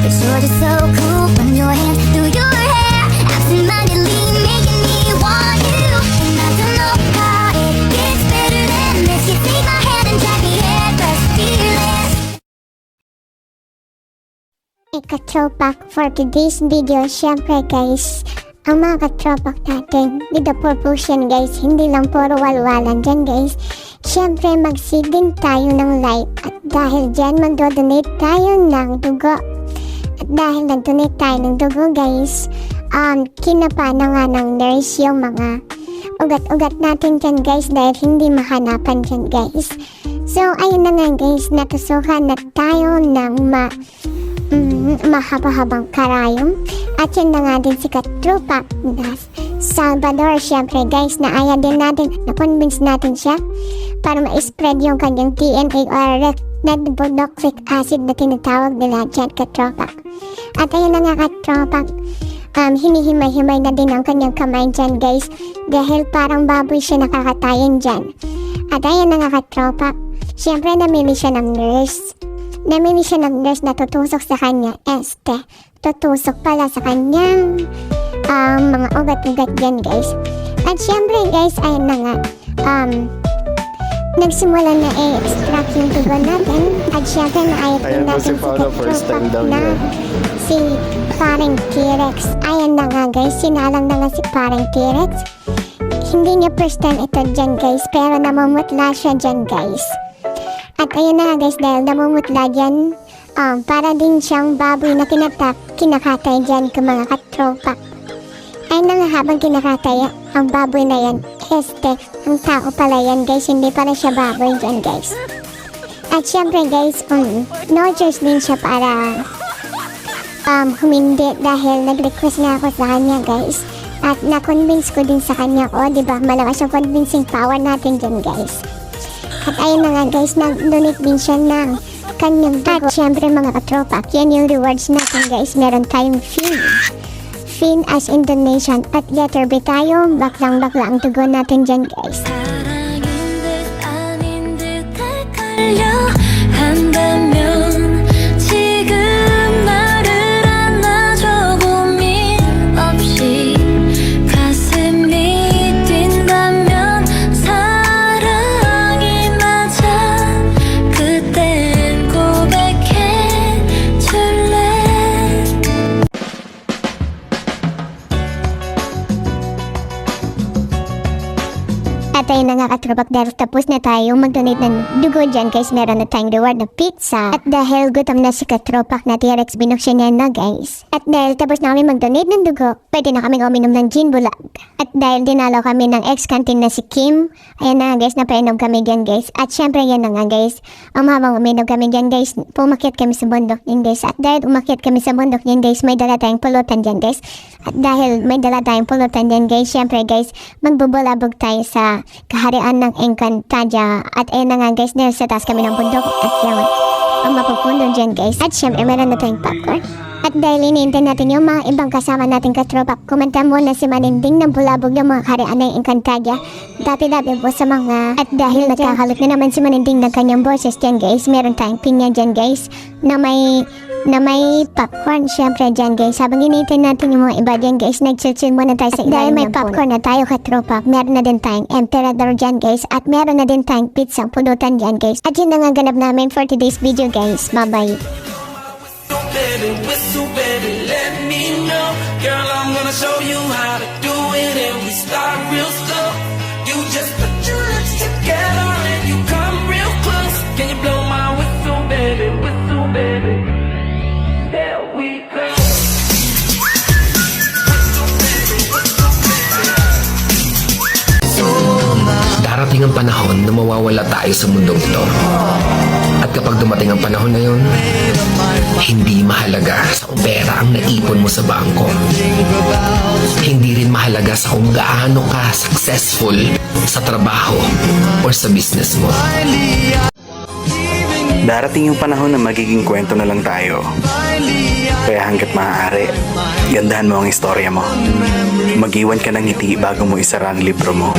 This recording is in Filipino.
but you're just so cool. Run your hands through your hair, absentmindedly making me want you. And I don't know how it gets better than this. You take my hand and drive me headless, fearless. Ika-throwback for today's video. Syempre guys, ang mga ka-throwback natin with the purpose yan guys, hindi lang puro walwalan dyan guys. Syempre magsigin tayo ng light at dahil dyan mag-donate tayo ng dugo. At dahil nag-donate tayo ng dugo guys, kinapa na nga ng nurse yung mga ugat-ugat natin dyan guys dahil hindi mahanapan dyan guys. So ayun na nga guys, natusukan na tayo ng mahaba-habang karayom. At yun na nga din si Ka-Throwback na Salvador. Syempre guys, naaya din natin at na-convince natin siya para ma-spread yung kanyang TNA or ribonucleic acid na tinatawag nila dyan, Ka-Throwback. At ayun na nga Ka-Throwback, hinihimay-himay na din ang kanyang kamay dyan guys dahil parang baboy siya nakakatayin dyan. At ayun na nga Ka-Throwback, syempre namili siya ng nurse. Namili siya ng nurse na tutusok sa kanya. Tutusok pala sa kanyang mga ugat-ugat dyan guys. At syempre guys, ayun na nga, nagsimula na i-extract yung dugo natin. At syempre naayat din natin si Ka-Throwback na si parang T-Rex. Ayan na nga guys, sinalang na nga si parang T-Rex. Hindi niya first time ito dyan guys, pero namumutla siya dyan guys. At ayun na nga guys, dahil namumutla dyan, para din siyang baboy na kinakatay dyan ka mga Ka-Throwback. Ayun na nga, habang kinakatay ang baboy na yan, ang tao pala yan guys, hindi pala siya baboy dyan guys. At syempre guys, no choice din siya para humindi dahil nag-request nga ako sa kanya guys. At na-convince ko din sa kanya, diba, malakas yung convincing power natin dyan guys. At ayun na nga guys, nag-donate din siya ng kanyang dugo. At syempre mga Ka-Throwback, yan yung rewards natin guys. Meron tayong fin as in donation. At letter B tayo, baklang-bakla ang dugo natin dyan guys. 사랑인 듯 아닌 듯 헷갈려 한다면 지금 나를 안아줘 고민 없이 가슴이 뛴다면 사랑이 맞아 그땐 고백해줄래. At ayun na nga Ka-Throwback, dahil tapos na tayo mag-donate ng dugo dyan guys, meron na tayong reward na pizza. At dahil gutom na si Ka-Throwback na T-Rex, binuksan niya na guys. At dahil tapos na kami mag-donate ng dugo, pwede na kami uminom ng gin bulag. At dahil dinalaw kami ng ex-canteen na si Kim, ayan na nga guys, napainom kami dyan guys. At syempre yan na nga guys, habang uminom kami dyan guys, pumakyat kami sa bundok yan guys. At dahil umakyat kami sa bundok yan guys, may dala tayong pulutan dyan guys. At dahil may dala tayong pulutan dyan guys, syempre guys, magbubulabog tayo sa kaharian ng Encantadia. At ayun na nga guys, dahil sa taas kami ng bundok at yan ang mapupuno dyan guys. At syempre meron na tayong popcorn. At dahil iniintay natin yung mga ibang kasama natin Ka-Throwback, kumanta muna si Maninding ng bulabog ng mga kaharian ng Encantadia. Dati-dati po sa mga. At dahil nagkakalot na naman si Maninding ng kanyang boses dyan guys, meron tayong pinya dyan guys na may popcorn syempre dyan guys. Habang iniintay natin yung mga iba dyan guys, nag-chill muna tayo sa ilalim. Dahil may popcorn na tayo Ka-Throwback, meron na din tayong Emperador dyan guys. At meron na din tayong pizzang pulutan dyan guys. At yun na nga ganap namin for today's video guys. Bye-bye. Whistle, baby, let me know. Girl, I'm gonna show you how to do it, and we start real slow. You just put your lips together and you come real close. Can you blow my whistle, baby? Whistle, baby. There we go. Darating ang panahon na mawawala tayo sa mundong ito. At kapag dumating ang panahon na yun, hindi mahalaga sa kung pera ang naipon mo sa bangko. Hindi rin mahalaga sa kung gaano ka successful sa trabaho or sa business mo. Darating yung panahon na magiging kwento na lang tayo. Kaya hanggat maaari, gandahan mo ang istorya mo. Mag-iwan ka ng ngiti bago mo isara ang libro mo.